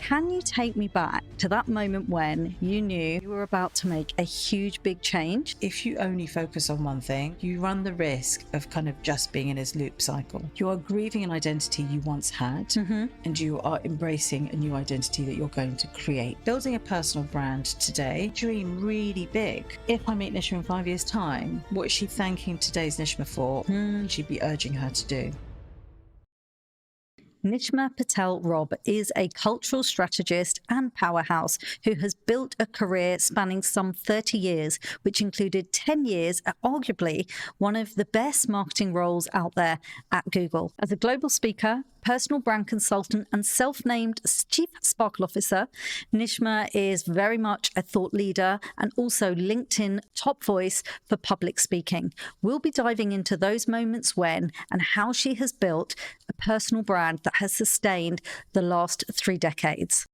Can you take me back to that moment when you knew you were about to make a huge, big change? If you only focus on one thing, you run the risk of kind of just being in this loop cycle. You are grieving an identity you once had, and you are embracing a new identity that you're going to create. Building a personal brand today, dream really big. If I meet Nishma in 5 years' time, what is she thanking today's Nishma for? She'd be urging her to do. Nishma Patel Robb is a cultural strategist and powerhouse who has built a career spanning some 30 years, which included 10 years at arguably one of the best marketing roles out there at Google. As a global speaker, personal brand consultant, and self-named Chief Sparkle Officer, Nishma is very much a thought leader and also LinkedIn top voice for public speaking. We'll be diving into those moments when and how she has built a personal brand that has sustained the last 3 decades.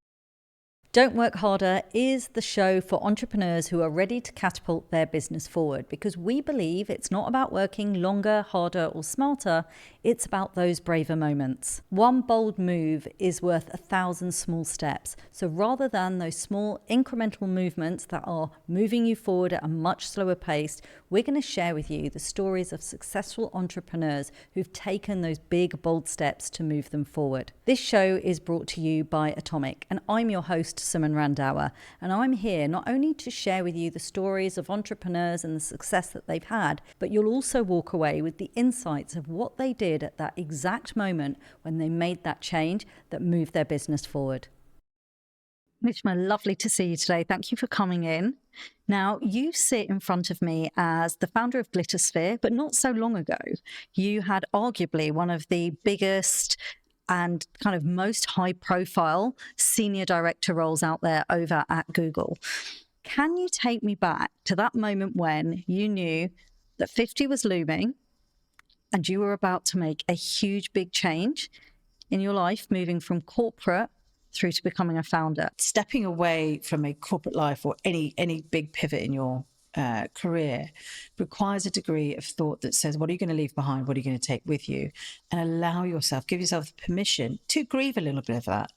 Don't Work Harder is the show for entrepreneurs who are ready to catapult their business forward, because we believe it's not about working longer, harder, or smarter. It's about those braver moments. One bold move is worth 1,000 small steps. So rather than those small incremental movements that are moving you forward at a much slower pace, we're going to share with you the stories of successful entrepreneurs who've taken those big, bold steps to move them forward. This show is brought to you by Atomic, and I'm your host, Suman Randhawa, and I'm here not only to share with you the stories of entrepreneurs and the success that they've had, but you'll also walk away with the insights of what they did at that exact moment when they made that change that moved their business forward. Nishma, lovely to see you today. Thank you for coming in. Now, you sit in front of me as the founder of Glittersphere, but not so long ago, you had arguably one of the biggest and kind of most high-profile senior director roles out there over at Google. Can you take me back to that moment when you knew that 50 was looming and you were about to make a huge, big change in your life, moving from corporate through to becoming a founder? Stepping away from a corporate life or any big pivot in your career requires a degree of thought that says, what are you going to leave behind? What are you going to take with you? And allow yourself, give yourself the permission to grieve a little bit of that.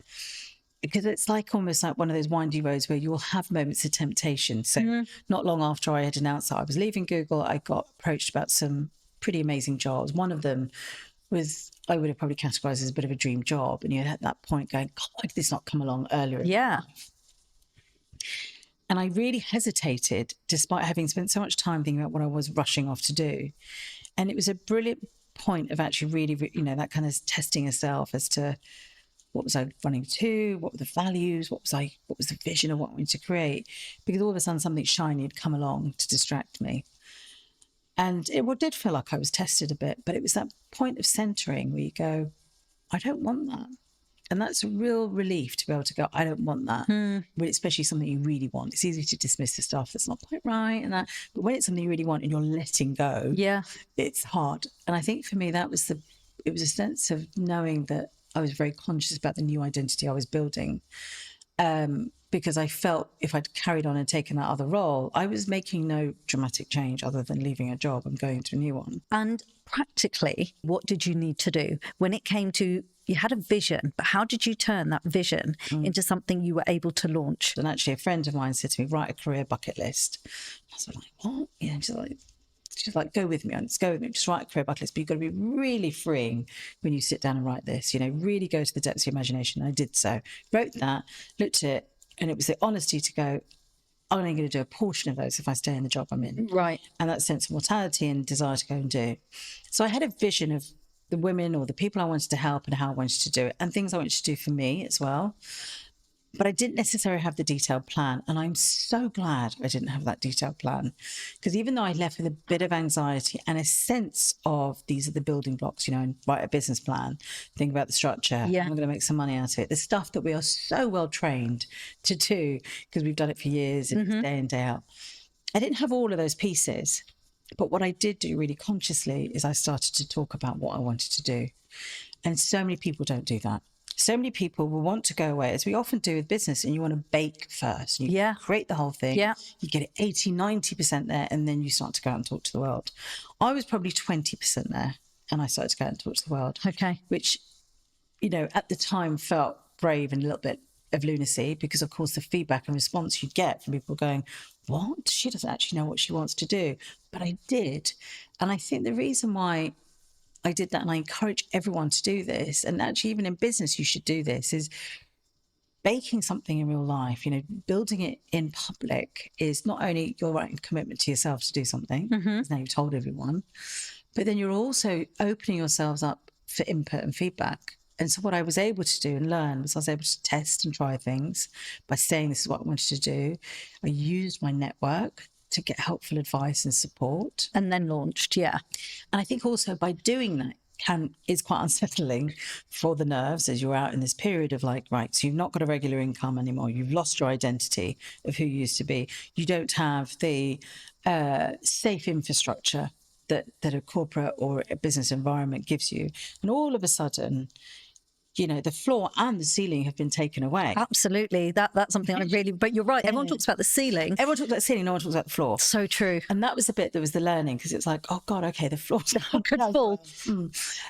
Because it's like almost like one of those windy roads where you'll have moments of temptation. So not long after I had announced that I was leaving Google, I got approached about some pretty amazing jobs. One of them was, I would have probably categorized as a bit of a dream job. And you're at that point going, God, why did this not come along earlier? Yeah. And I really hesitated, despite having spent so much time thinking about what I was rushing off to do. And it was a brilliant point of actually really, you know, that kind of testing yourself as to what was I running to, what were the values, what was the vision of what I wanted to create? Because all of a sudden something shiny had come along to distract me. And it did feel like I was tested a bit, but it was that point of centering where you go, I don't want that. And that's a real relief to be able to go, I don't want that. When it's especially something you really want. It's easy to dismiss the stuff that's not quite right and that. But when it's something you really want and you're letting go, it's hard. And I think for me, it was a sense of knowing that I was very conscious about the new identity I was building. Because I felt if I'd carried on and taken that other role, I was making no dramatic change other than leaving a job and going to a new one. And practically, what did you need to do when it came to, you had a vision, but how did you turn that vision into something you were able to launch? And actually a friend of mine said to me, write a career bucket list. I was like, what? You know, she's like, go with me, let's go with me, just write a career bucket list. But you've got to be really freeing when you sit down and write this, you know, really go to the depths of your imagination. And I did so, wrote that, looked at it, and it was the honesty to go, I'm only going to do a portion of those if I stay in the job I'm in. Right. And that sense of mortality and desire to go and do. So I had a vision of the women or the people I wanted to help and how I wanted to do it, and things I wanted to do for me as well. But I didn't necessarily have the detailed plan. And I'm so glad I didn't have that detailed plan. Because even though I left with a bit of anxiety and a sense of these are the building blocks, you know, and write a business plan, think about the structure, I'm going to make some money out of it. The stuff that we are so well trained to do because we've done it for years and day in, day out. I didn't have all of those pieces. But what I did do really consciously is I started to talk about what I wanted to do. And so many people don't do that. So many people will want to go away, as we often do with business, and you want to bake first. You create the whole thing. You get it 80, 90% there, and then you start to go out and talk to the world. I was probably 20% there, and I started to go out and talk to the world. Okay. Which, you know, at the time felt brave and a little bit of lunacy, because of course the feedback and response you get from people going, what? She doesn't actually know what she wants to do. But I did. And I think the reason why I did that, and I encourage everyone to do this, and actually even in business you should do this, is baking something in real life, building it in public is not only your right commitment to yourself to do something, because now you've told everyone, but then you're also opening yourselves up for input and feedback. And so what I was able to do and learn was I was able to test and try things by saying this is what I wanted to do. I used my network to get helpful advice and support. And then launched, yeah. And I think also by doing that is quite unsettling for the nerves as you're out in this period of like, right, so you've not got a regular income anymore. You've lost your identity of who you used to be. You don't have the safe infrastructure that a corporate or a business environment gives you. And all of a sudden, the floor and the ceiling have been taken away. Absolutely. That's something I really, but you're right. Everyone talks about the ceiling. Everyone talks about the ceiling, no one talks about the floor. So true. And that was the bit that was the learning, because it's like, oh God, okay, the floor's could fall.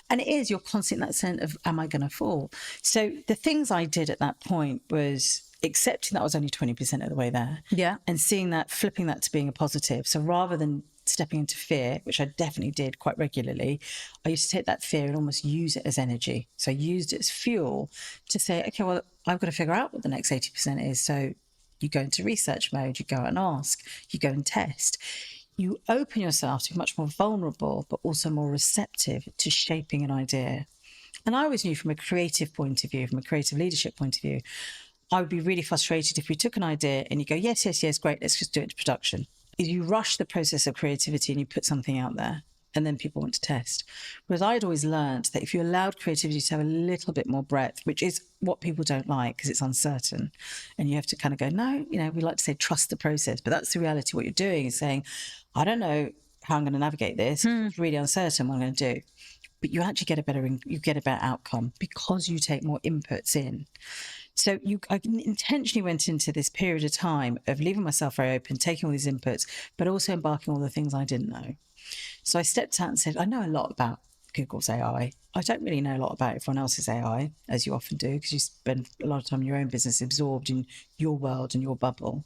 And it is, you're constantly in that sense of, am I going to fall? So the things I did at that point was accepting that I was only 20% of the way there. Yeah. And seeing that, flipping that to being a positive. So rather than stepping into fear, which I definitely did quite regularly, I used to take that fear and almost use it as energy. So I used it as fuel to say, okay, well, I've got to figure out what the next 80% is. So you go into research mode, you go out and ask, you go and test. You open yourself to be much more vulnerable, but also more receptive to shaping an idea. And I always knew from a creative point of view, from a creative leadership point of view, I would be really frustrated if we took an idea and you go, yes, great, let's just do it to production. You rush the process of creativity and you put something out there and then people want to test. Whereas I'd always learned that if you allowed creativity to have a little bit more breadth, which is what people don't like because it's uncertain, and you have to kind of go, no, we like to say trust the process, but that's the reality. What you're doing is saying, I don't know how I'm going to navigate this. It's really uncertain what I'm going to do. But you actually get a better outcome because you take more inputs in. So I intentionally went into this period of time of leaving myself very open, taking all these inputs, but also embarking on all the things I didn't know. So I stepped out and said, I know a lot about Google's AI. I don't really know a lot about everyone else's AI, as you often do, because you spend a lot of time in your own business absorbed in your world and your bubble.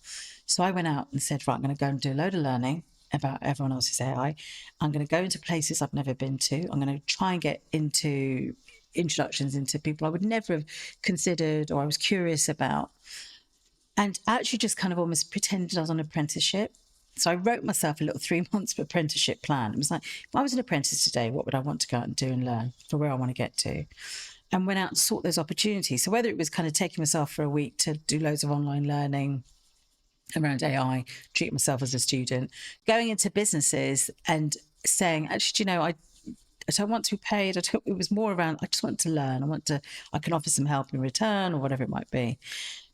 So I went out and said, right, I'm going to go and do a load of learning about everyone else's AI. I'm going to go into places I've never been to. I'm going to try and get into introductions into people I would never have considered or I was curious about, and actually just kind of almost pretended I was on an apprenticeship. So I wrote myself a little 3 months apprenticeship plan. It was like, if I was an apprentice today, what would I want to go out and do and learn for where I want to get to? And went out and sought those opportunities. So whether it was kind of taking myself for a week to do loads of online learning around AI, treat myself as a student, going into businesses and saying, actually, I don't want to be paid. It was more around, I just want to learn. I can offer some help in return or whatever it might be.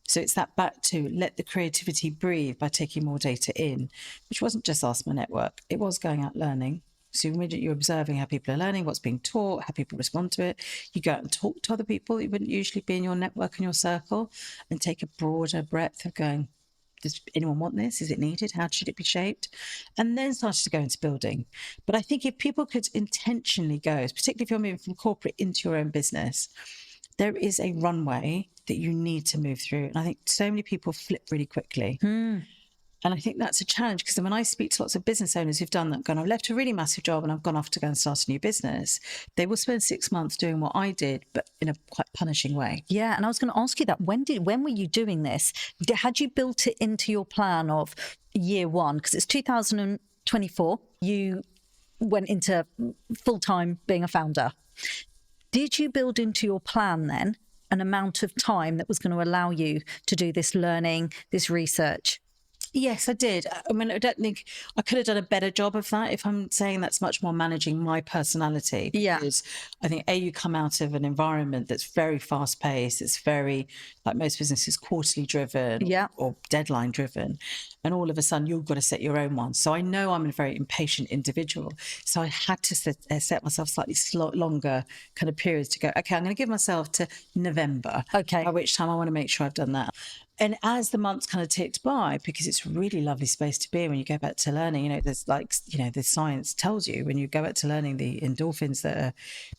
So it's that back to let the creativity breathe by taking more data in, which wasn't just ask my network. It was going out learning. So immediately you're observing how people are learning, what's being taught, how people respond to it. You go out and talk to other people that wouldn't usually be in your network and your circle, and take a broader breadth of going, does anyone want this? Is it needed? How should it be shaped? And then started to go into building. But I think if people could intentionally go, particularly if you're moving from corporate into your own business, there is a runway that you need to move through. And I think so many people flip really quickly. And I think that's a challenge, because when I speak to lots of business owners who've done that, gone, I've left a really massive job and I've gone off to go and start a new business, they will spend 6 months doing what I did, but in a quite punishing way. Yeah. And I was going to ask you that. When were you doing this? Had you built it into your plan of year one? Because it's 2024. You went into full-time being a founder. Did you build into your plan then an amount of time that was going to allow you to do this learning, this research? Yes, I did. I mean, I don't think I could have done a better job of that. If I'm saying that's much more managing my personality. Because I think, you come out of an environment that's very fast paced. It's very, like most businesses, quarterly driven or deadline driven. And all of a sudden you've got to set your own one. So I know I'm a very impatient individual. So I had to set myself slightly longer kind of periods to go, okay, I'm going to give myself to November. Okay. By which time I want to make sure I've done that. And as the months kind of ticked by, because it's a really lovely space to be in when you go back to learning, there's the science tells you when you go back to learning, the endorphins that are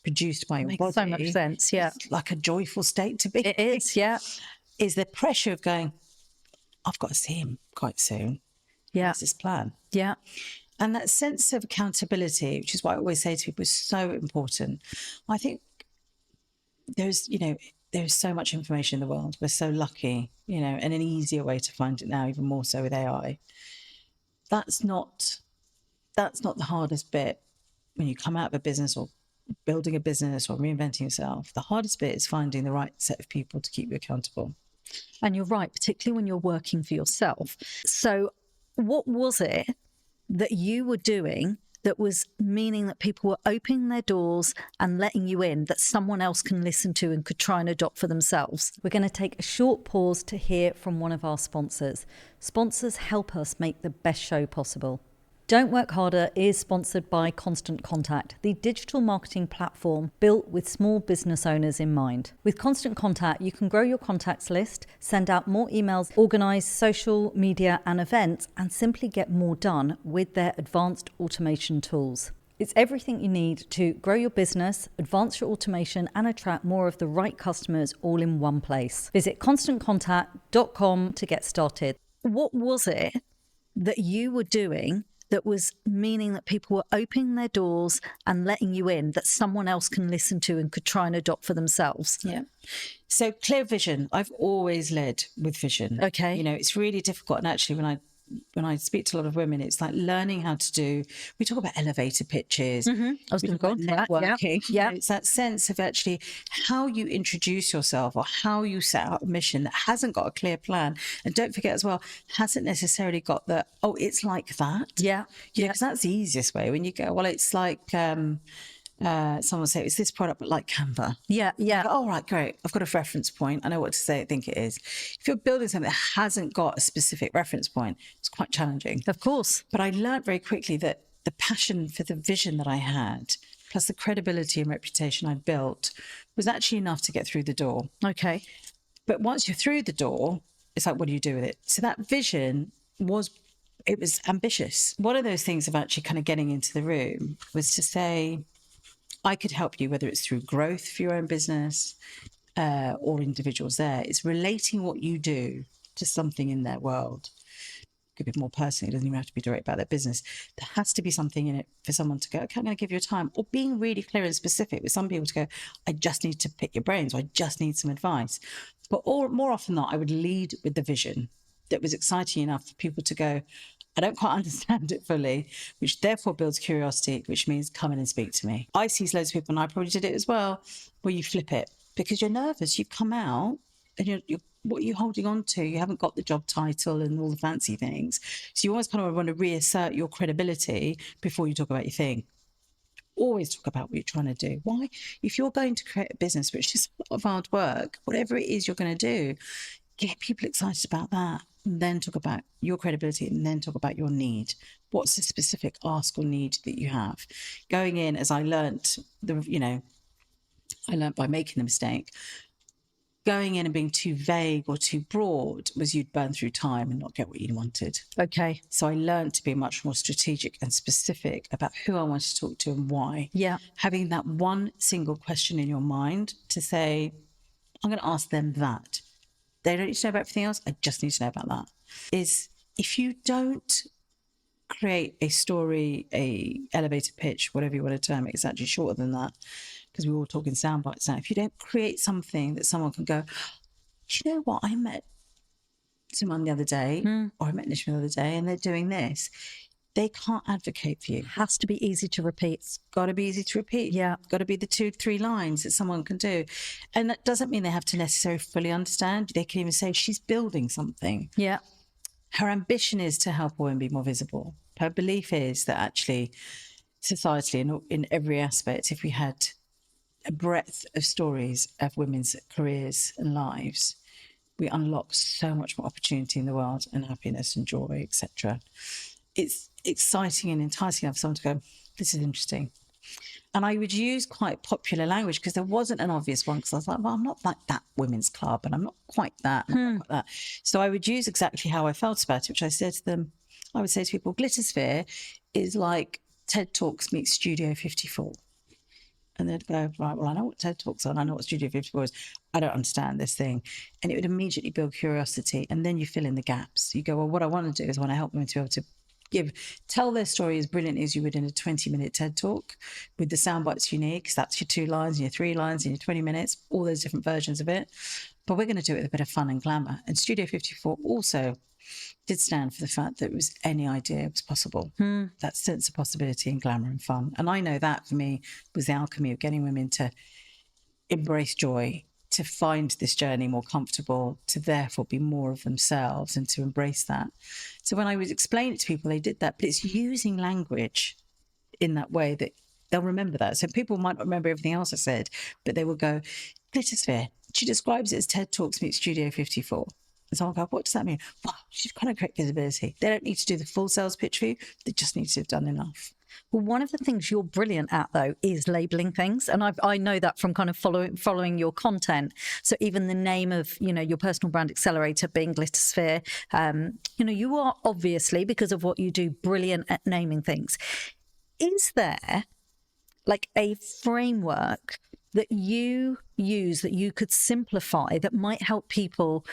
produced by your body. So much sense, yeah. It's like a joyful state to be. It is, yeah. is the pressure of going, I've got to see him quite soon. Yeah. What's his plan? Yeah. And that sense of accountability, which is what I always say to people, is so important. I think there's so much information in the world. We're so lucky, and an easier way to find it now, even more so with AI. That's not the hardest bit when you come out of a business or building a business or reinventing yourself. The hardest bit is finding the right set of people to keep you accountable. And you're right, particularly when you're working for yourself. So what was it that you were doing that was meaning that people were opening their doors and letting you in, that someone else can listen to and could try and adopt for themselves? We're going to take a short pause to hear from one of our sponsors. Sponsors help us make the best show possible. Don't Work Harder is sponsored by Constant Contact, the digital marketing platform built with small business owners in mind. With Constant Contact, you can grow your contacts list, send out more emails, organise social media and events, and simply get more done with their advanced automation tools. It's everything you need to grow your business, advance your automation, and attract more of the right customers all in one place. Visit constantcontact.com to get started. What was it that you were doing that was meaning that people were opening their doors and letting you in, that someone else can listen to and could try and adopt for themselves? Yeah. So clear vision. I've always led with vision. Okay. It's really difficult. And actually, when I speak to a lot of women, it's like learning how to do, we talk about elevator pitches. I was going to go on networking. Yeah. It's that sense of actually how you introduce yourself or how you set out a mission that hasn't got a clear plan. And don't forget as well, hasn't necessarily got the, it's like that. Yeah. Because that's the easiest way. When you go, well, it's like, someone will say, it's this product, but like Canva. Yeah. Go, right, great. I've got a reference point. I know what to say, I think it is. If you're building something that hasn't got a specific reference point, it's quite challenging. Of course. But I learned very quickly that the passion for the vision that I had, plus the credibility and reputation I built, was actually enough to get through the door. Okay. But once you're through the door, it's like, what do you do with it? So that vision was ambitious. One of those things of actually kind of getting into the room was to say, I could help you, whether it's through growth for your own business or individuals there. It's relating what you do to something in their world. Could be more personally, it doesn't even have to be direct about their business. There has to be something in it for someone to go, okay, I'm going to give you a time. Or being really clear and specific with some people to go, I just need to pick your brains, or I just need some advice. But more often than not, I would lead with the vision that was exciting enough for people to go, I don't quite understand it fully, which therefore builds curiosity, which means come in and speak to me. I see loads of people, and I probably did it as well, where you flip it because you're nervous. You've come out and you're what are you holding on to? You haven't got the job title and all the fancy things. So you always kind of want to reassert your credibility before you talk about your thing. Always talk about what you're trying to do. Why? If you're going to create a business, which is a lot of hard work, whatever it is you're going to do, get people excited about that. And then talk about your credibility and then talk about your need. What's the specific ask or need that you have? Going in, as I learnt, I learnt by making the mistake. Going in and being too vague or too broad was you'd burn through time and not get what you wanted. Okay. So I learned to be much more strategic and specific about who I wanted to talk to and why. Yeah. Having that one single question in your mind to say, I'm going to ask them that. They don't need to know about everything else. I just need to know about that. Is if you don't create a story, a elevator pitch, whatever you want to term it, it's actually shorter than that, because we're all talking sound bites now. If you don't create something that someone can go, do you know what? I met someone the other day, or I met Nishma the other day, and they're doing this. They can't advocate for you. Has to be easy to repeat. It's got to be easy to repeat. Yeah. It's got to be the 2-3 lines that someone can do. And that doesn't mean they have to necessarily fully understand. They can even say she's building something. Yeah. Her ambition is to help women be more visible. Her belief is that actually, societally, in every aspect, if we had a breadth of stories of women's careers and lives, we unlock so much more opportunity in the world and happiness and joy, etc. It's exciting and enticing to have someone to go, this is interesting. And I would use quite popular language because there wasn't an obvious one, because I was like, well, I'm not like that women's club and I'm not quite that, not quite that. So I would use exactly how I felt about it, which I said to them, I would say to people, Glittersphere is like TED Talks meets Studio 54. And they'd go, right, well, I know what TED Talks are, and I know what Studio 54 is. I don't understand this thing. And it would immediately build curiosity. And then you fill in the gaps. You go, well, what I want to do is I want to help them to be able to tell their story as brilliantly as you would in a 20-minute TED Talk, with the sound bites you need, because that's your 2 lines and your 3 lines and your 20 minutes, all those different versions of it. But we're going to do it with a bit of fun and glamour. And Studio 54 also did stand for the fact that it was any idea was possible. That sense of possibility and glamour and fun. And I know that for me was the alchemy of getting women to embrace joy, to find this journey more comfortable, to therefore be more of themselves and to embrace that. So when I would explain it to people, they did that, but it's using language in that way that they'll remember that. So people might not remember everything else I said, but they will go, Glittersphere. She describes it as TED Talks meets Studio 54. And so I'll go, what does that mean? Well, she's kind of create visibility. They don't need to do the full sales pitch for you. They just need to have done enough. Well, one of the things you're brilliant at, though, is labeling things. And I know that from kind of following your content. So even the name of, your personal brand accelerator being Glittersphere, you are obviously, because of what you do, brilliant at naming things. Is there like a framework that you use that you could simplify that might help people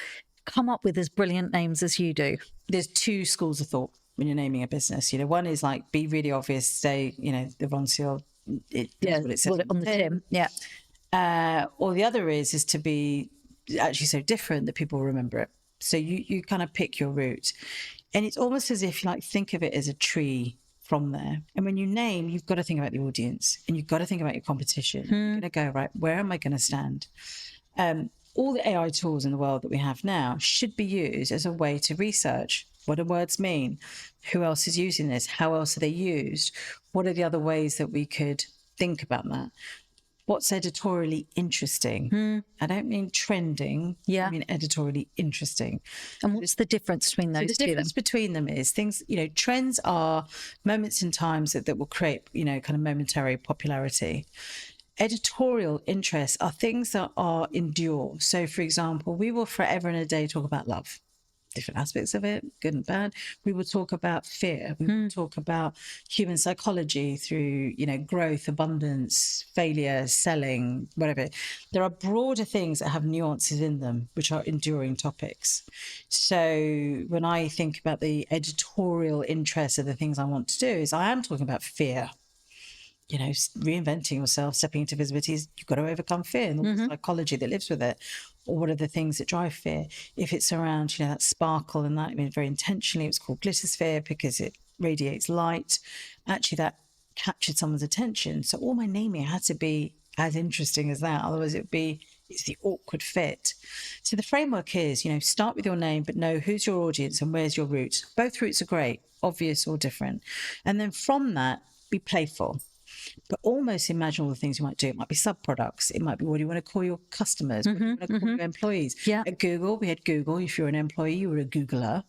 come up with as brilliant names as you do? There's 2 schools of thought when you're naming a business. One is like, be really obvious, say, the Von Seal, what it says on the tin. Yeah. Or the other is to be actually so different that people remember it. So you kind of pick your route. And it's almost as if you think of it as a tree from there. And when you name, you've got to think about the audience and you've got to think about your competition. You're going to go, right, where am I going to stand? All the AI tools in the world that we have now should be used as a way to research. What do words mean? Who else is using this? How else are they used? What are the other ways that we could think about that? What's editorially interesting? I don't mean trending. I mean editorially interesting. And what's the difference between those two? The difference between them is things, trends are moments in times that will create, kind of momentary popularity. Editorial interests are things that are endure. So, for example, we will forever and a day talk about love. Different aspects of it, good and bad. We will talk about fear. We will talk about human psychology through, growth, abundance, failure, selling, whatever. There are broader things that have nuances in them, which are enduring topics. So when I think about the editorial interest of the things I want to do, is I am talking about fear. Reinventing yourself, stepping into visibility, you've got to overcome fear and the psychology that lives with it. Or what are the things that drive fear? If it's around, that sparkle and that, very intentionally, it's called Glittersphere because it radiates light. Actually, that captured someone's attention. So all my naming had to be as interesting as that. Otherwise, it's the awkward fit. So the framework is, start with your name, but know who's your audience and where's your route. Both routes are great, obvious or different. And then from that, be playful. But almost imagine all the things you might do. It might be sub-products. It might be, what do you want to call your customers? What do you want to call your employees? At Google, we had Google. If you're an employee, you were a Googler.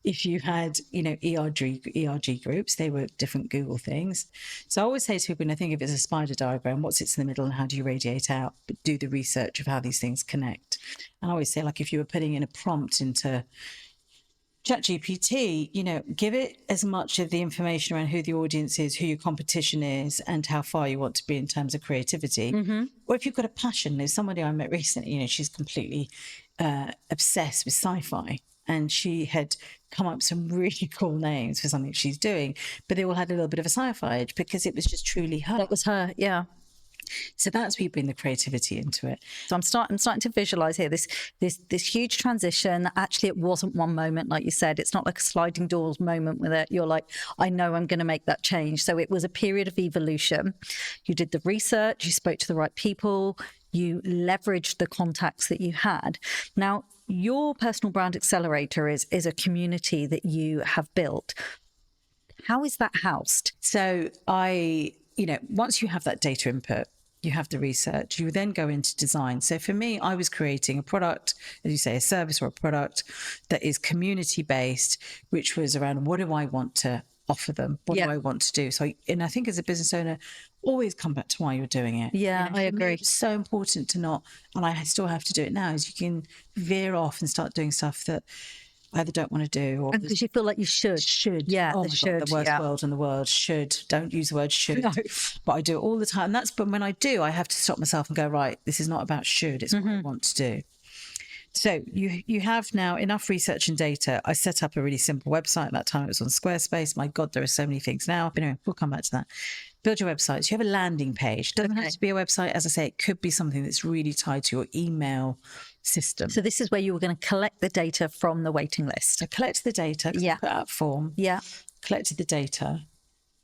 If you had, ERG groups, they were different Google things. So I always say to people, when I think of it as a spider diagram, what sits in the middle and how do you radiate out? But do the research of how these things connect. And I always say, if you were putting in a prompt into ChatGPT, give it as much of the information around who the audience is, who your competition is, and how far you want to be in terms of creativity. Or if you've got a passion, there's somebody I met recently, she's completely obsessed with sci-fi. And she had come up with some really cool names for something she's doing, but they all had a little bit of a sci-fi edge because it was just truly her. That was her, yeah. So that's where you bring the creativity into it. So I'm starting to visualize here this huge transition. Actually, it wasn't one moment, like you said. It's not like a sliding doors moment with it. You're like, I know I'm going to make that change. So it was a period of evolution. You did the research, you spoke to the right people, you leveraged the contacts that you had. Now, your personal brand accelerator is a community that you have built. How is that housed? So once you have that data input, you have the research, you then go into design. So for me, I was creating a product, as you say, a service or a product that is community-based, which was around what do I want to offer them? What do I want to do? So, I think as a business owner, always come back to why you're doing it. Yeah, I agree. It's so important to not, and I still have to do it now, is you can veer off and start doing stuff that I either don't want to do, or Because you feel like you should. should. Yeah, Oh the my should. God, the worst Yeah. world in the world. Should. Don't use the word should. No. But I do it all the time. But when I do, I have to stop myself and go, right, this is not about should, it's what I want to do. So you have now enough research and data. I set up a really simple website. At that time it was on Squarespace. My God, there are so many things now. But anyway, we'll come back to that. Build your websites. You have a landing page. Doesn't have to be a website. As I say, it could be something that's really tied to your email system. So this is where you were going to collect the data from the waiting list. So collect the data. Yeah. Put out a form. Yeah. Collected the data,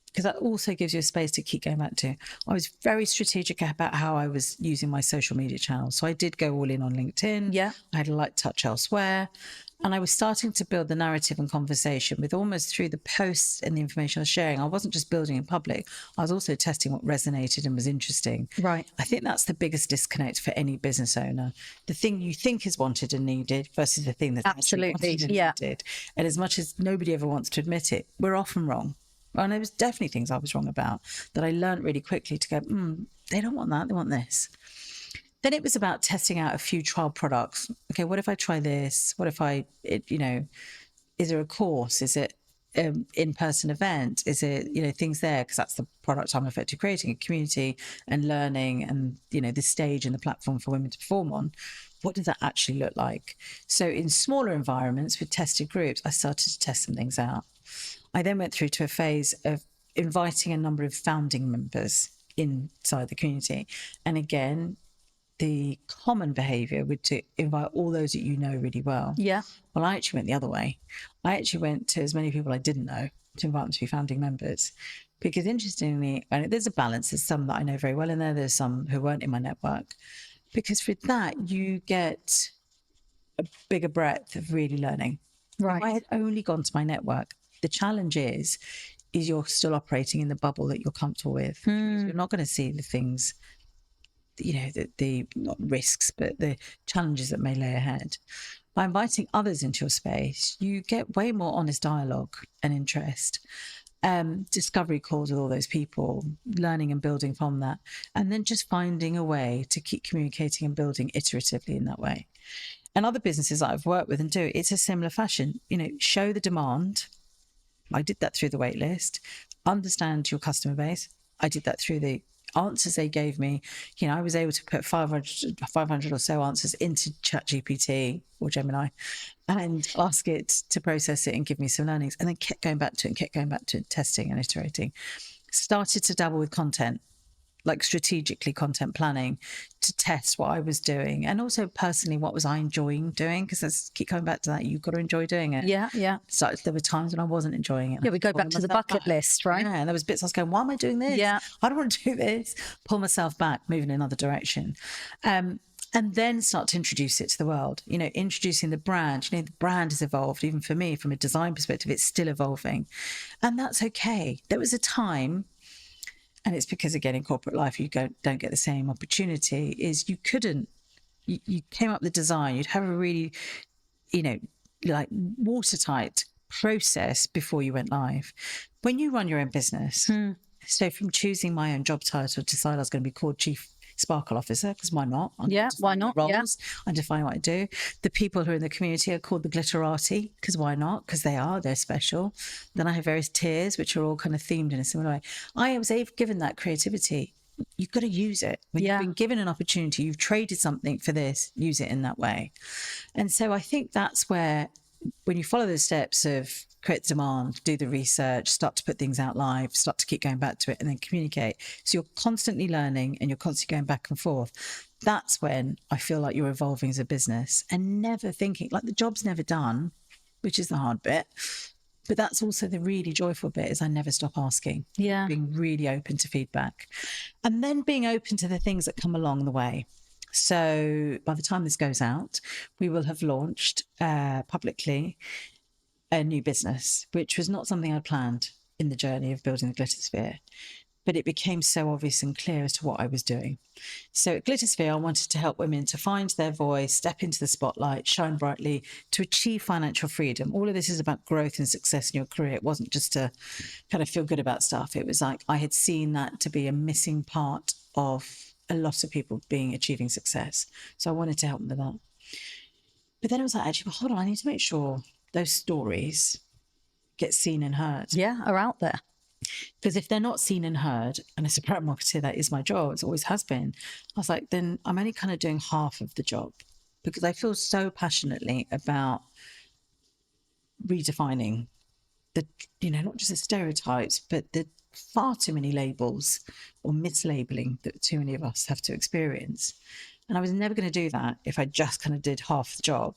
because that also gives you a space to keep going back to. I was very strategic about how I was using my social media channels. So I did go all in on LinkedIn. Yeah. I had a light touch elsewhere. And I was starting to build the narrative and conversation with almost through the posts and the information I was sharing. I wasn't just building in public. I was also testing what resonated and was interesting. Right. I think that's the biggest disconnect for any business owner. The thing you think is wanted and needed versus the thing that's actually wanted and needed. And as much as nobody ever wants to admit it, we're often wrong. And there was definitely things I was wrong about that I learned really quickly to go, they don't want that, they want this. Then it was about testing out a few trial products. Okay, what if I try this? What if is there a course? Is it in-person event? Is it, things there? Because that's the product I'm effectively creating, a community and learning and, the stage and the platform for women to perform on. What does that actually look like? So in smaller environments with tested groups, I started to test some things out. I then went through to a phase of inviting a number of founding members inside the community. And again, the common behavior would to invite all those that you know really well. Yeah. Well, I actually went the other way. I actually went to as many people I didn't know to invite them to be founding members. Because interestingly, and there's a balance. There's some that I know very well in there. There's some who weren't in my network. Because for that, you get a bigger breadth of really learning. Right. If I had only gone to my network, the challenge is you're still operating in the bubble that you're comfortable with. You're not going to see the things, the not risks, but the challenges that may lay ahead. By inviting others into your space, you get way more honest dialogue and interest. Discovery calls with all those people, learning and building from that, and then just finding a way to keep communicating and building iteratively in that way. And other businesses that I've worked with and do, it's a similar fashion. Show the demand. I did that through the wait list. Understand your customer base. I did that through the answers they gave me. I was able to put 500 or so answers into ChatGPT or Gemini and ask it to process it and give me some learnings, and then kept going back to it, testing and iterating. Started to dabble with content, like strategically content planning, to test what I was doing, and also personally what was I enjoying doing, because I keep coming back to that. You've got to enjoy doing it. Yeah. So there were times when I wasn't enjoying it. Yeah, we go back to the bucket list, right? Yeah, and there was bits I was going, why am I doing this? Yeah. I don't want to do this. Pull myself back, move in another direction. And then start to introduce it to the world, introducing the brand. The brand has evolved. Even for me, from a design perspective, it's still evolving. And that's okay. There was a time, and it's because, again, in corporate life, you don't get the same opportunity, is you couldn't, you came up with the design, you'd have a really, like watertight process before you went live. When you run your own business, so from choosing my own job title, decide I was going to be called Chief Sparkle Officer, because why not? Why not? Roles, I define what I do. The people who are in the community are called the Glitterati, because why not? Because they're special. Then I have various tiers, which are all kind of themed in a similar way. I was given that creativity. You've got to use it. When you've been given an opportunity, you've traded something for this, use it in that way. And so I think that's where, when you follow the steps of create the demand, do the research, start to put things out live, start to keep going back to it, and then communicate. So you're constantly learning and you're constantly going back and forth. That's when I feel like you're evolving as a business and never thinking, like the job's never done, which is the hard bit. But that's also the really joyful bit, is I never stop asking. Yeah. Being really open to feedback. And then being open to the things that come along the way. So by the time this goes out, we will have launched publicly a new business, which was not something I planned in the journey of building the Glittersphere, but it became so obvious and clear as to what I was doing. So at Glittersphere, I wanted to help women to find their voice, step into the spotlight, shine brightly, to achieve financial freedom. All of this is about growth and success in your career. It wasn't just to kind of feel good about stuff. It was like I had seen that to be a missing part of a lot of people achieving success. So I wanted to help them with that. But then I was like, actually, well, hold on, I need to make sure those stories get seen and heard. Yeah, are out there. Because if they're not seen and heard, and as a brand marketer, that is my job, it always has been, I was like, then I'm only kind of doing half of the job, because I feel so passionately about redefining the, not just the stereotypes, but the far too many labels or mislabeling that too many of us have to experience. And I was never going to do that if I just kind of did half the job.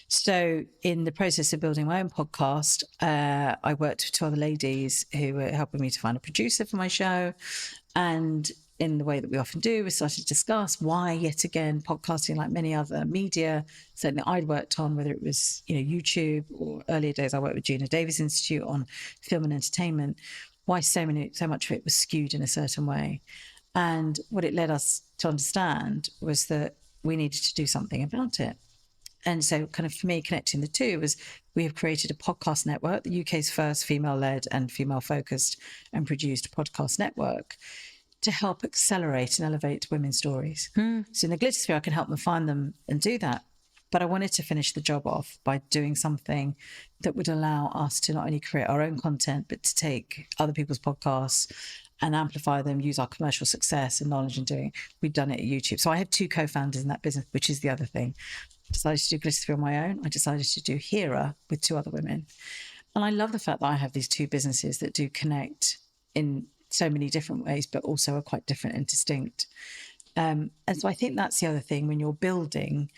So in the process of building my own podcast, I worked with two other ladies who were helping me to find a producer for my show. And in the way that we often do, we started to discuss why, yet again, podcasting, like many other media, certainly I'd worked on, whether it was YouTube, or earlier days I worked with Gina Davis Institute on film and entertainment, why so much of it was skewed in a certain way. And what it led us to understand was that we needed to do something about it. And so kind of for me, connecting the two was, we have created a podcast network, the UK's first female-led and female-focused and produced podcast network, to help accelerate and elevate women's stories. So in the glitter sphere, I can help them find them and do that. But I wanted to finish the job off by doing something that would allow us to not only create our own content, but to take other people's podcasts and amplify them, use our commercial success and knowledge in doing it. We've done it at YouTube. So I have two co-founders in that business, which is the other thing. I decided to do glitter sphere on my own. I decided to do Hera with two other women. And I love the fact that I have these two businesses that do connect in so many different ways, but also are quite different and distinct. And so I think that's the other thing when you're building,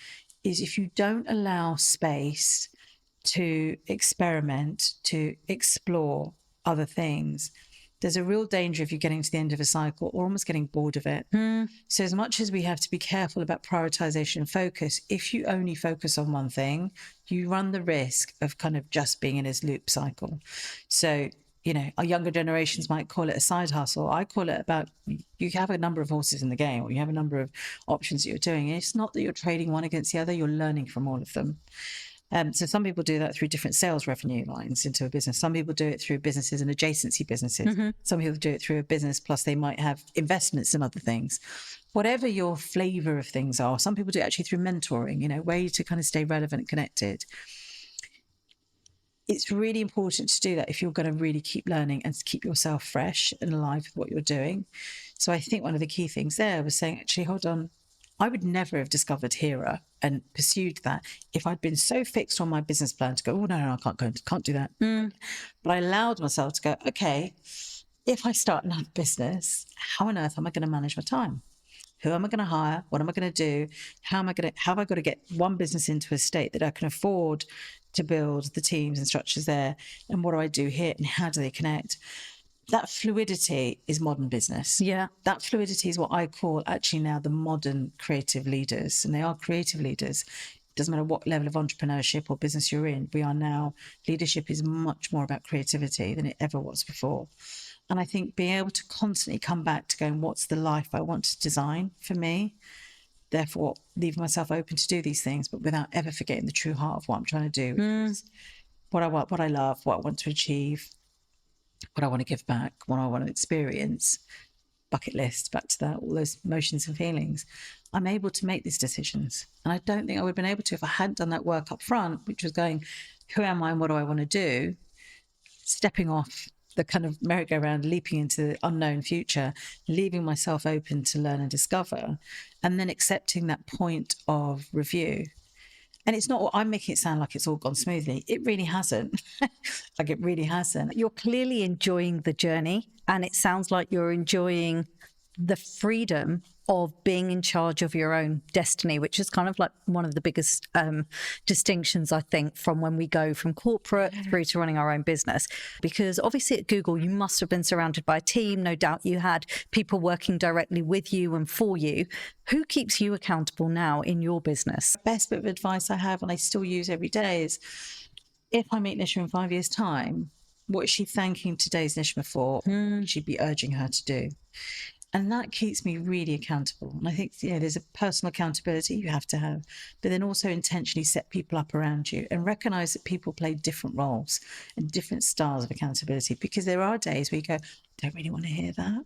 is if you don't allow space to experiment, to explore other things, there's a real danger of you getting to the end of a cycle or almost getting bored of it. So as much as we have to be careful about prioritization and focus, if you only focus on one thing, you run the risk of kind of just being in this loop cycle. So, our younger generations might call it a side hustle. I call it about, you have a number of horses in the game, or you have a number of options that you're doing. And it's not that you're trading one against the other, you're learning from all of them. So some people do that through different sales revenue lines into a business. Some people do it through businesses and adjacency businesses. Some people do it through a business, plus they might have investments in other things. Whatever your flavor of things are, some people do it actually through mentoring, way to kind of stay relevant and connected. It's really important to do that if you're going to really keep learning and to keep yourself fresh and alive with what you're doing. So I think one of the key things there was saying, actually, hold on, I would never have discovered Hera and pursued that if I'd been so fixed on my business plan to go, oh, no, I can't do that. But I allowed myself to go, okay, if I start another business, how on earth am I going to manage my time? Who am I going to hire? What am I going to do? How have I got to get one business into a state that I can afford to build the teams and structures there? And what do I do here? And how do they connect? That fluidity is modern business. Yeah. That fluidity is what I call actually now the modern creative leaders. And they are creative leaders. It doesn't matter what level of entrepreneurship or business you're in. Leadership is much more about creativity than it ever was before. And I think being able to constantly come back to going, what's the life I want to design for me? Therefore, leave myself open to do these things, but without ever forgetting the true heart of what I'm trying to do, which is what I want, what I love, what I want to achieve, what I want to give back, what I want to experience, bucket list, back to that, all those emotions and feelings. I'm able to make these decisions. And I don't think I would have been able to if I hadn't done that work up front, which was going, who am I and what do I want to do? Stepping off the kind of merry-go-round, leaping into the unknown future, leaving myself open to learn and discover, and then accepting that point of review. And it's not, I'm making it sound like it's all gone smoothly. It really hasn't. It really hasn't. You're clearly enjoying the journey, and it sounds like you're enjoying the freedom of being in charge of your own destiny, which is kind of like one of the biggest distinctions, I think, from when we go from corporate through to running our own business. Because obviously at Google, you must have been surrounded by a team. No doubt you had people working directly with you and for you. Who keeps you accountable now in your business? The best bit of advice I have, and I still use every day, is if I meet Nishma in 5 years' time, what is she thanking today's Nishma for? What would she be urging her to do? And that keeps me really accountable. And I think, there's a personal accountability you have to have, but then also intentionally set people up around you and recognize that people play different roles and different styles of accountability, because there are days where you go, I don't really want to hear that.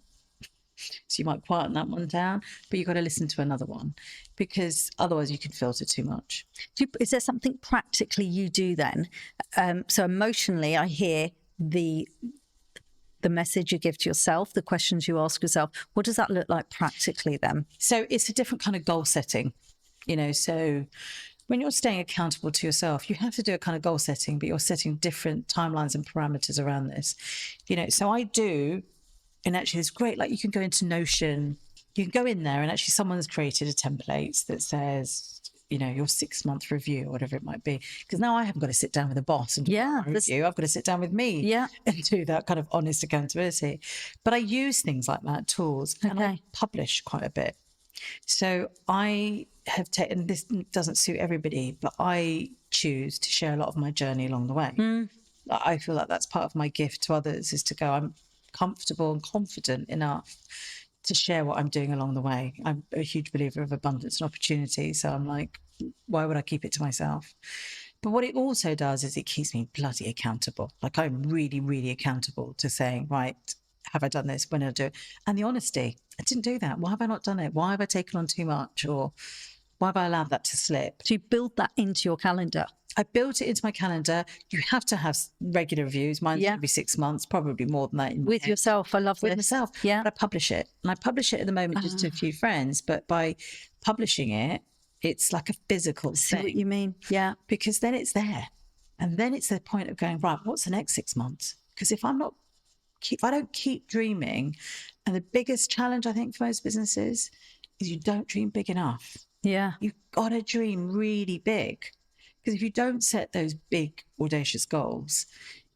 So you might quieten that one down, but you've got to listen to another one, because otherwise you can filter too much. Is there something practically you do then? So emotionally, I hear the message you give to yourself, the questions you ask yourself. What does that look like practically then? So it's a different kind of goal setting, so when you're staying accountable to yourself, you have to do a kind of goal setting, but you're setting different timelines and parameters around this. So I do, and actually it's great, like you can go into Notion, you can go in there and actually someone's created a template that says, your 6-month review or whatever it might be. Because now I haven't got to sit down with a boss and do a review. I've got to sit down with me and do that kind of honest accountability. But I use things like that, tools, and I publish quite a bit. So I have taken, this doesn't suit everybody, but I choose to share a lot of my journey along the way. I feel like that's part of my gift to others, is to go, I'm comfortable and confident enough to share what I'm doing along the way. I'm a huge believer of abundance and opportunity. So I'm like, why would I keep it to myself? But what it also does is it keeps me bloody accountable. Like I'm really, really accountable to saying, right, have I done this? When did I do it? And the honesty, I didn't do that. Why have I not done it? Why have I taken on too much? Or why have I allowed that to slip? So you build that into your calendar? I built it into my calendar. You have to have regular reviews. Mine's every 6 months, probably more than that. With yourself. I love with this. myself. Yeah. But I publish it. And I publish it at the moment just to a few friends. But by publishing it, it's like a physical See thing. what you mean? Yeah. Because then it's there. And then it's the point of going, right, what's the next 6 months? Because if I don't keep dreaming, and the biggest challenge I think for most businesses is you don't dream big enough. Yeah. You've got to dream really big. Because if you don't set those big, audacious goals,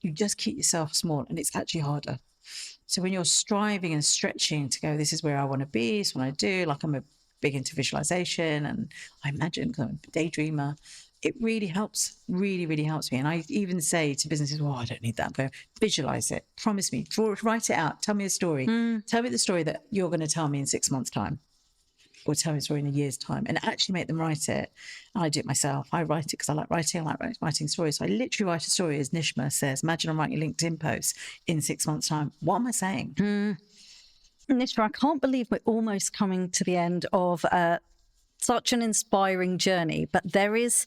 you just keep yourself small, and it's actually harder. So when you're striving and stretching to go, this is where I want to be, this is what I do, like I'm a big into visualization and I imagine, because I'm a daydreamer, it really helps, really, really helps me. And I even say to businesses, well, I don't need that. Go visualize it. Promise me, write it out. Tell me a story. Tell me the story that you're going to tell me in 6 months' time. Or tell me a story in a year's time, and actually make them write it. And I do it myself. I write it because I like writing. I like writing stories. So I literally write a story, as Nishma says. Imagine I'm writing a LinkedIn post in 6 months' time. What am I saying? Nishma, I can't believe we're almost coming to the end of such an inspiring journey, but there is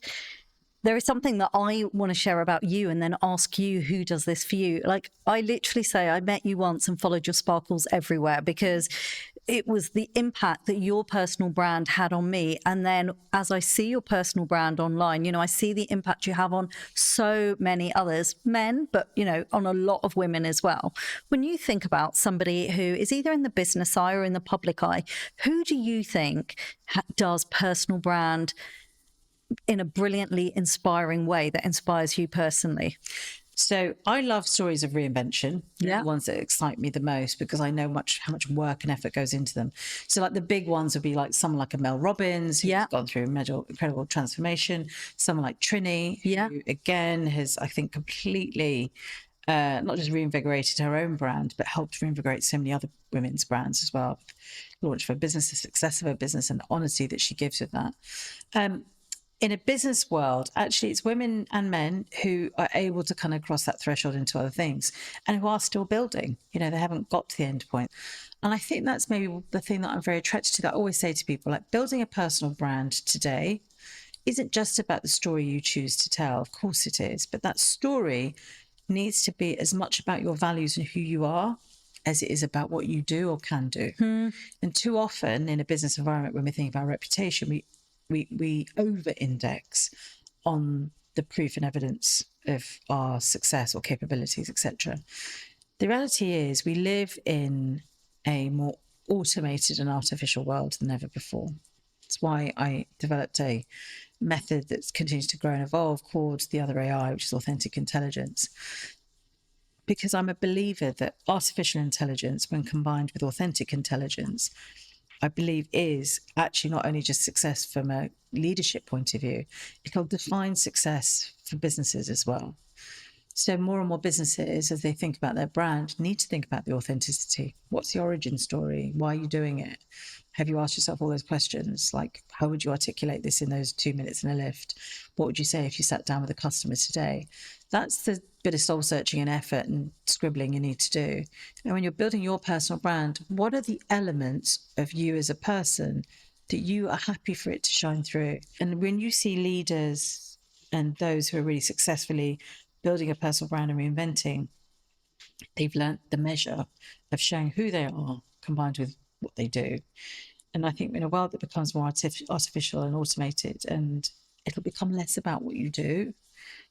something that I want to share about you and then ask you who does this for you. Like I literally say I met you once and followed your sparkles everywhere, because it was the impact that your personal brand had on me. And then as I see your personal brand online, I see the impact you have on so many others, men, but, on a lot of women as well. When you think about somebody who is either in the business eye or in the public eye, who do you think does personal brand in a brilliantly inspiring way that inspires you personally? So I love stories of reinvention. Yeah. The ones that excite me the most, because I know how much work and effort goes into them. So like the big ones would be like someone like a Mel Robbins, who's gone through incredible transformation. Someone like Trini, who again has, I think, completely not just reinvigorated her own brand, but helped reinvigorate so many other women's brands as well. Launch of her business, the success of her business, and the honesty that she gives with that. In a business world, actually, it's women and men who are able to kind of cross that threshold into other things, and who are still building. They haven't got to the end point. And I think that's maybe the thing that I'm very attracted to, that I always say to people, like, building a personal brand today isn't just about the story you choose to tell. Of course it is. But that story needs to be as much about your values and who you are as it is about what you do or can do. And too often in a business environment, when we think of our reputation, we over-index on the proof and evidence of our success or capabilities, etc. The reality is we live in a more automated and artificial world than ever before. That's why I developed a method that continues to grow and evolve called the other AI, which is authentic intelligence. Because I'm a believer that artificial intelligence, when combined with authentic intelligence, I believe is actually not only just success from a leadership point of view, it'll define success for businesses as well. So more and more businesses, as they think about their brand, need to think about the authenticity. What's the origin story? Why are you doing it? Have you asked yourself all those questions? Like, how would you articulate this in those 2 minutes in a lift? What would you say if you sat down with a customer today? That's the bit of soul searching and effort and scribbling you need to do. And when you're building your personal brand, what are the elements of you as a person that you are happy for it to shine through? And when you see leaders and those who are really successfully building a personal brand and reinventing, they've learnt the measure of showing who they are combined with what they do. And I think in a world that becomes more artificial and automated, and it'll become less about what you do,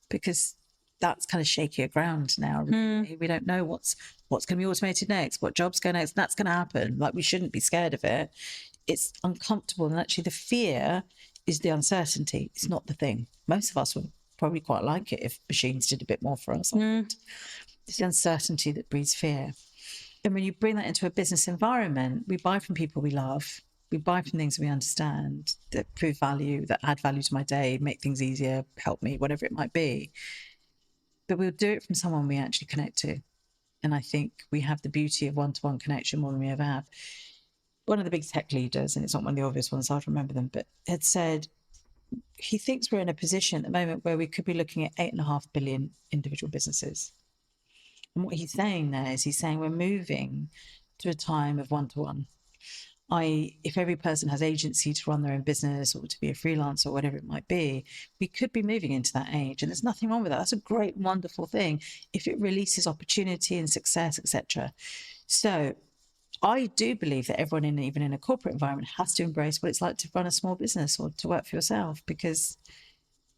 because that's kind of shakier ground now. Really. We don't know what's going to be automated next, what jobs go next. That's going to happen. Like, we shouldn't be scared of it. It's uncomfortable, and actually the fear is the uncertainty. It's not the thing. Most of us would probably quite like it if machines did a bit more for us. It's the uncertainty that breeds fear. And when you bring that into a business environment, we buy from people we love. We buy from things we understand, that prove value, that add value to my day, make things easier, help me, whatever it might be. But we'll do it from someone we actually connect to. And I think we have the beauty of one-to-one connection more than we ever have. One of the big tech leaders, and it's not one of the obvious ones, I'd remember them, but had said he thinks we're in a position at the moment where we could be looking at 8.5 billion individual businesses. And what he's saying there is he's saying we're moving to a time of one-to-one. If every person has agency to run their own business or to be a freelancer or whatever it might be, we could be moving into that age. And there's nothing wrong with that. That's a great, wonderful thing if it releases opportunity and success, etc. So I do believe that everyone, even in a corporate environment, has to embrace what it's like to run a small business or to work for yourself, because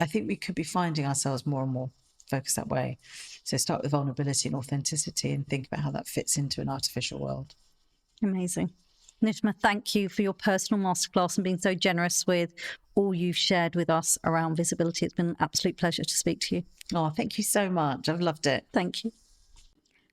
I think we could be finding ourselves more and more focused that way. So start with vulnerability and authenticity and think about how that fits into an artificial world. Amazing. Nishma, thank you for your personal masterclass and being so generous with all you've shared with us around visibility. It's been an absolute pleasure to speak to you. Oh, thank you so much. I've loved it. Thank you.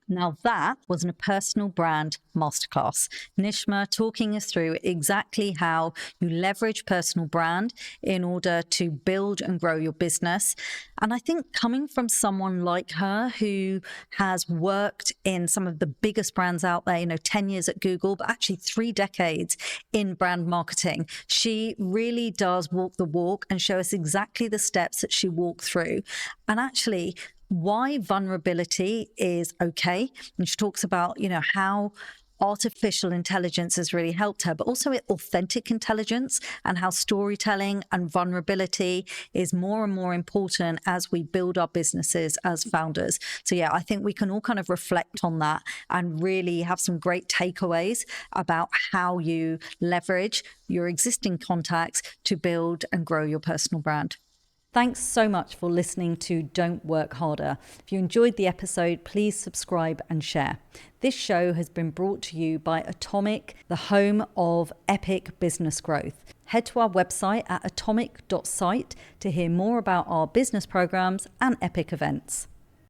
Now that was a personal brand masterclass. Nishma talking us through exactly how you leverage personal brand in order to build and grow your business. And I think coming from someone like her who has worked in some of the biggest brands out there, 10 years at Google, but actually 3 decades in brand marketing, she really does walk the walk and show us exactly the steps that she walked through. And actually, why vulnerability is okay. And she talks about, how artificial intelligence has really helped her, but also authentic intelligence and how storytelling and vulnerability is more and more important as we build our businesses as founders. So yeah, I think we can all kind of reflect on that and really have some great takeaways about how you leverage your existing contacts to build and grow your personal brand. Thanks so much for listening to Don't Work Harder. If you enjoyed the episode, please subscribe and share. This show has been brought to you by Atomic, the home of epic business growth. Head to our website at atomic.site to hear more about our business programs and epic events.